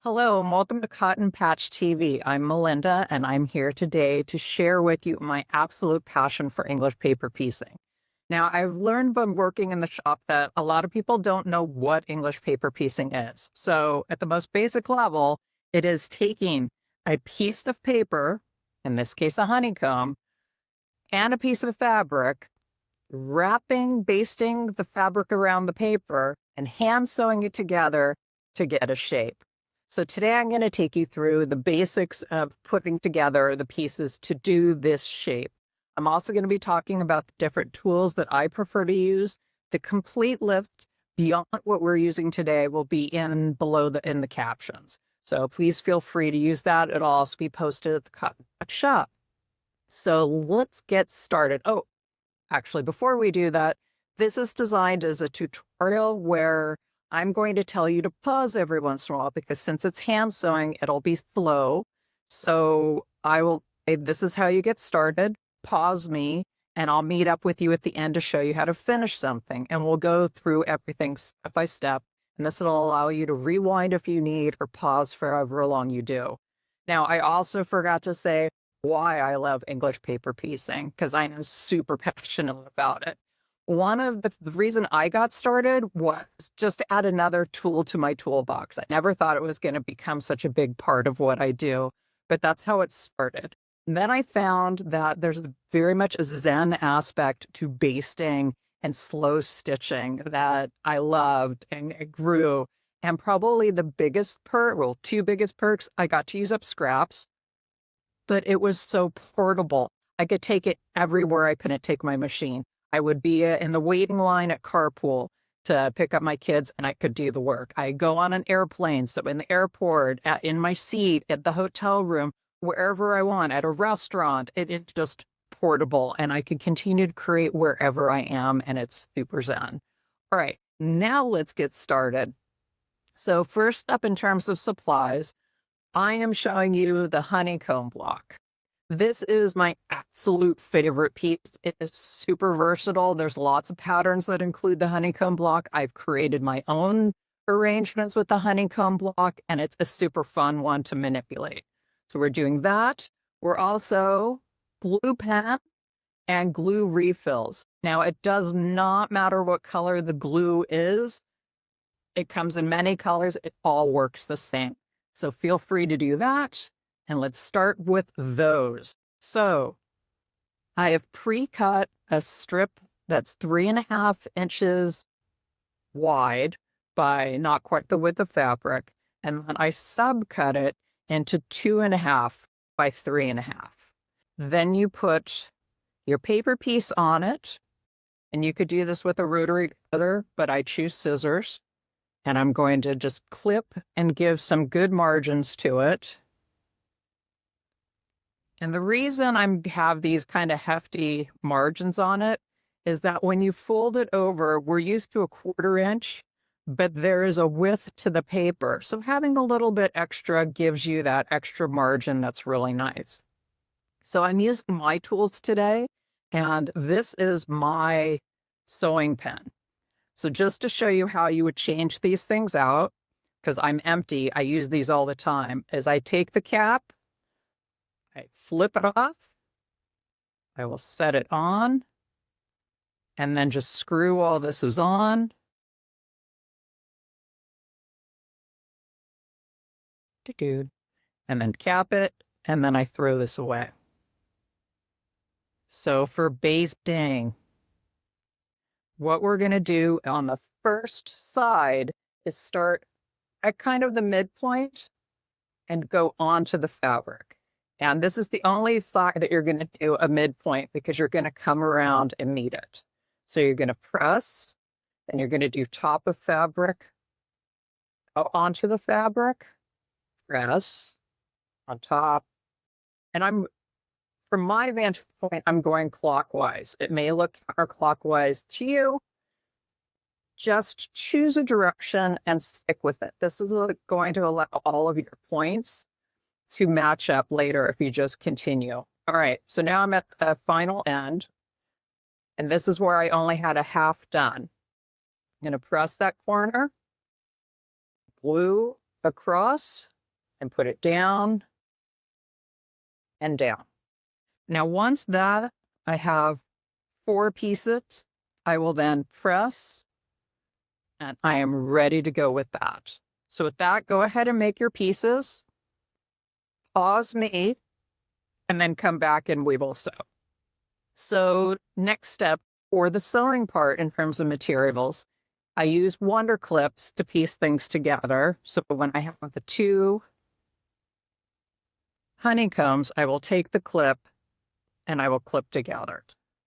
Hello and welcome to Cotton Patch TV. I'm Melinda and I'm here today to share with you my absolute passion for English paper piecing. Now, I've learned by working in the shop that a lot of people don't know what English paper piecing is. So at the most basic level, it is taking a piece of paper, in this case a honeycomb, and a piece of fabric, basting the fabric around the paper, and hand sewing it together to get a shape. So today I'm going to take you through the basics of putting together the pieces to do this shape. I'm also going to be talking about the different tools that I prefer to use. The complete list beyond what we're using today will be in the captions. So please feel free to use that. It'll also be posted at the Cotton Patch shop. So let's get started. Oh, actually, before we do that, this is designed as a tutorial where I'm going to tell you to pause every once in a while because since it's hand sewing, it'll be slow. So I will say, this is how you get started. Pause me, and I'll meet up with you at the end to show you how to finish something. And we'll go through everything step by step. And this will allow you to rewind if you need or pause for however long you do. Now, I also forgot to say why I love English paper piecing because I am super passionate about it. One of the reason I got started was just to add another tool to my toolbox. I never thought it was going to become such a big part of what I do, but that's how it started. And then I found that there's very much a Zen aspect to basting and slow stitching that I loved and it grew. And probably the biggest two biggest perks, I got to use up scraps, but it was so portable. I could take it everywhere I couldn't take my machine. I would be in the waiting line at carpool to pick up my kids and I could do the work. I go on an airplane, so in the airport, in my seat, at the hotel room, wherever I want, at a restaurant, it's just portable and I can continue to create wherever I am and it's super zen. All right, now let's get started. So first up in terms of supplies, I am showing you the honeycomb block. This is my absolute favorite piece. It is super versatile. There's lots of patterns that include the honeycomb block. I've created my own arrangements with the honeycomb block, and it's a super fun one to manipulate. So we're doing that. We're also glue pen and glue refills. Now, it does not matter what color the glue is. It comes in many colors. It all works the same. So feel free to do that. And let's start with those. So I have pre-cut a strip that's 3.5 inches wide by not quite the width of fabric. And then I subcut it into 2.5 by 3.5. Then you put your paper piece on it. And you could do this with a rotary cutter, but I choose scissors. And I'm going to just clip and give some good margins to it. And the reason I have these kind of hefty margins on it is that when you fold it over, we're used to a 1/4 inch, but there is a width to the paper. So having a little bit extra gives you that extra margin that's really nice. So I'm using my tools today, and this is my sewing pen. So just to show you how you would change these things out, because I'm empty, I use these all the time, is I take the cap, I flip it off, I will set it on, and then just screw all this is on. And then cap it, and then I throw this away. So for basting, what we're going to do on the first side is start at kind of the midpoint and go onto the fabric. And this is the only side that you're going to do a midpoint because you're going to come around and meet it. So you're going to press, then you're going to do top of fabric, go onto the fabric, press on top. And from my vantage point, I'm going clockwise. It may look counterclockwise to you. Just choose a direction and stick with it. This is going to allow all of your points to match up later if you just continue. All right, so now I'm at the final end, and this is where I only had a half done. I'm going to press that corner, glue across and put it down and down. Now, once that I have 4 pieces, I will then press, and I am ready to go with that. So with that, go ahead and make your pieces, pause me, and then come back and we will sew. So next step for the sewing part in terms of materials, I use wonder clips to piece things together. So when I have the 2 honeycombs, I will take the clip and I will clip together.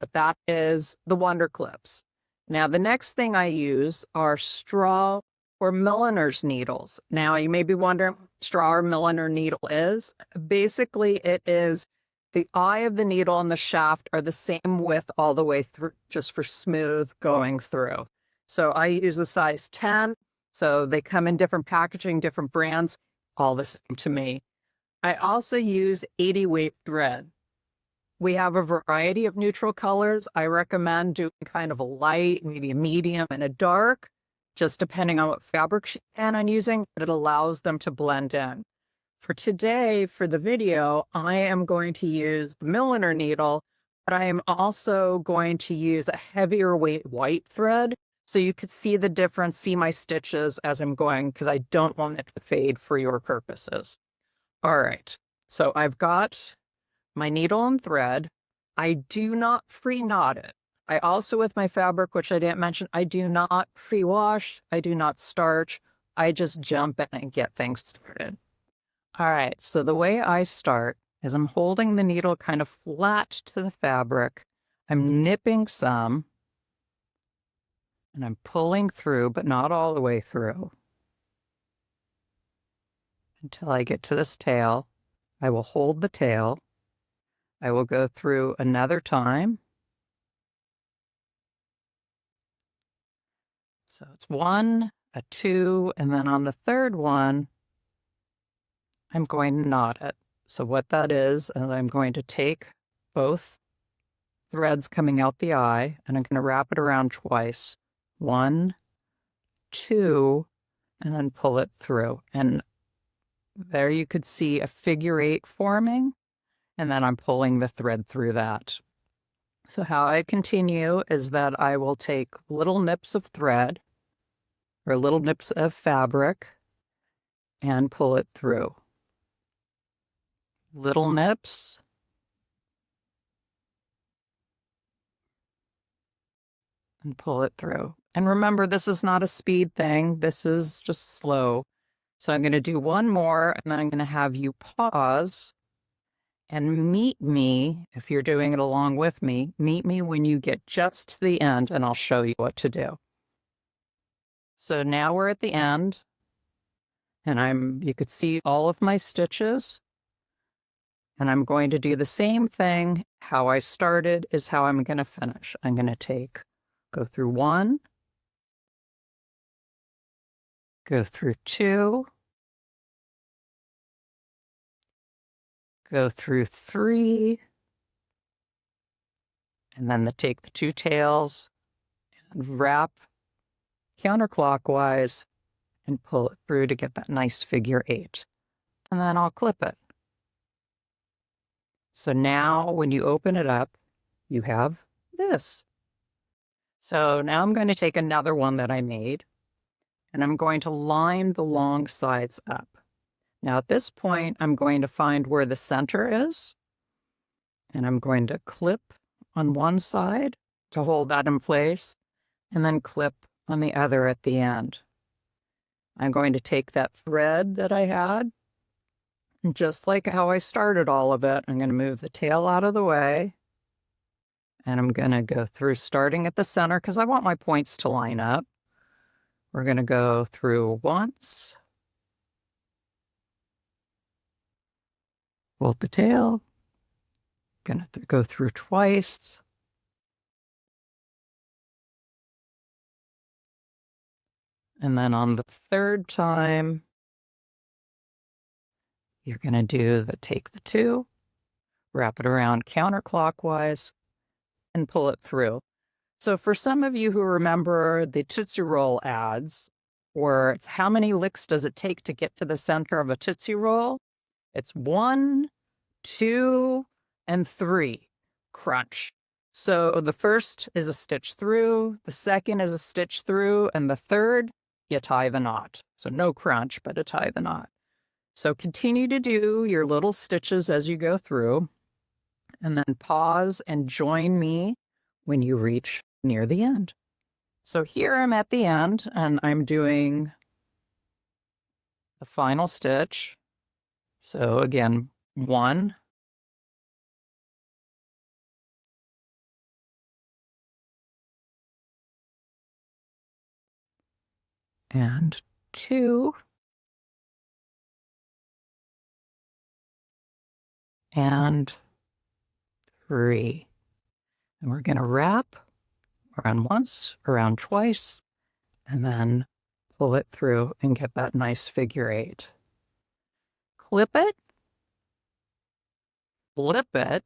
But that is the wonder clips. Now, the next thing I use are straw or milliner's needles. Now, you may be wondering what straw or milliner needle is. Basically, it is the eye of the needle and the shaft are the same width all the way through, just for smooth going through. So I use the size 10. So they come in different packaging, different brands, all the same to me. I also use 80 weight thread. We have a variety of neutral colors. I recommend doing kind of a light, maybe a medium and a dark, just depending on what fabric I'm using, but it allows them to blend in. For today, for the video, I am going to use the milliner needle, but I am also going to use a heavier weight white thread. So you could see the difference, see my stitches as I'm going, because I don't want it to fade for your purposes. All right, so I've got my needle and thread. I do not free knot it. I also, with my fabric, which I didn't mention, I do not pre-wash. I do not starch. I just jump in and get things started. All right, so the way I start is I'm holding the needle kind of flat to the fabric. I'm nipping some, and I'm pulling through, but not all the way through, until I get to this tail. I will hold the tail. I will go through another time. So it's 1, a 2, and then on the third one, I'm going to knot it. So what that is I'm going to take both threads coming out the eye, and I'm going to wrap it around twice. 1, 2, and then pull it through. And there you could see a figure 8 forming, and then I'm pulling the thread through that. So how I continue is that I will take little nips of thread or little nips of fabric and pull it through. Little nips. And pull it through. And remember, this is not a speed thing. This is just slow. So I'm going to do one more, and then I'm going to have you pause and meet me, if you're doing it along with me, meet me when you get just to the end, and I'll show you what to do. So now we're at the end, and you could see all of my stitches, and I'm going to do the same thing. How I started is how I'm going to finish. I'm going to go through 1, go through 2, go through 3, and then take the 2 tails and wrap counterclockwise and pull it through to get that nice figure 8. And then I'll clip it. So now when you open it up, you have this. So now I'm going to take another one that I made, and I'm going to line the long sides up. Now at this point, I'm going to find where the center is, and I'm going to clip on one side to hold that in place, and then clip on the other at the end. I'm going to take that thread that I had, and just like how I started all of it, I'm going to move the tail out of the way, and I'm going to go through starting at the center because I want my points to line up. We're going to go through once, hold the tail, going to go through twice, and then on the third time, you're going to take the 2, wrap it around counterclockwise, and pull it through. So for some of you who remember the Tootsie Roll ads, or it's how many licks does it take to get to the center of a Tootsie Roll? It's 1, 2, and 3. Crunch. So the first is a stitch through, the second is a stitch through, and the third, you tie the knot. So no crunch, but a tie the knot. So continue to do your little stitches as you go through, and then pause and join me when you reach near the end. So here I'm at the end, and I'm doing the final stitch. So again, 1, and 2, and 3. And we're going to wrap around once, around twice, and then pull it through and get that nice figure 8. Clip it, flip it.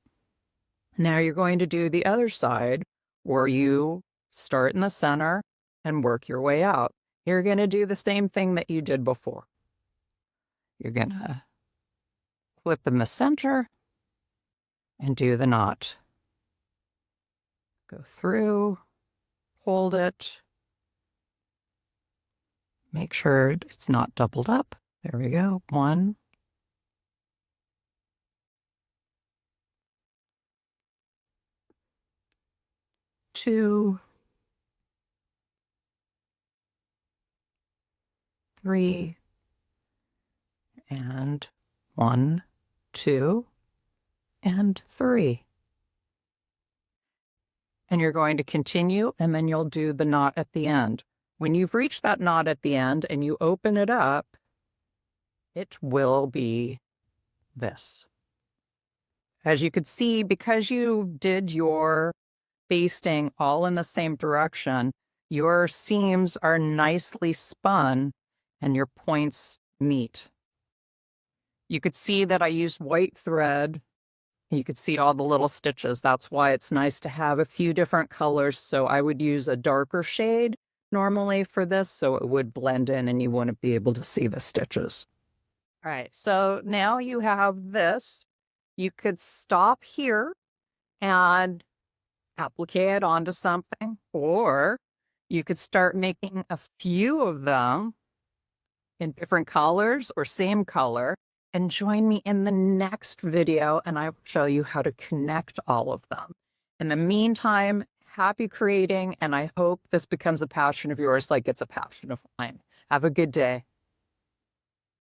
Now you're going to do the other side where you start in the center and work your way out. You're going to do the same thing that you did before. You're going to flip in the center and do the knot. Go through, hold it. Make sure it's not doubled up. There we go. 1, 2, 3, and 1, 2, and 3. And you're going to continue, and then you'll do the knot at the end. When you've reached that knot at the end and you open it up, it will be this. As you could see, because you did your basting all in the same direction, your seams are nicely spun and your points meet. You could see that I used white thread. You could see all the little stitches. That's why it's nice to have a few different colors. So I would use a darker shade normally for this, so it would blend in and you wouldn't be able to see the stitches. All right, so now you have this. You could stop here and applique it onto something, or you could start making a few of them in different colors or same color, and join me in the next video and I will show you how to connect all of them. In the meantime, happy creating, and I hope this becomes a passion of yours like it's a passion of mine. Have a good day.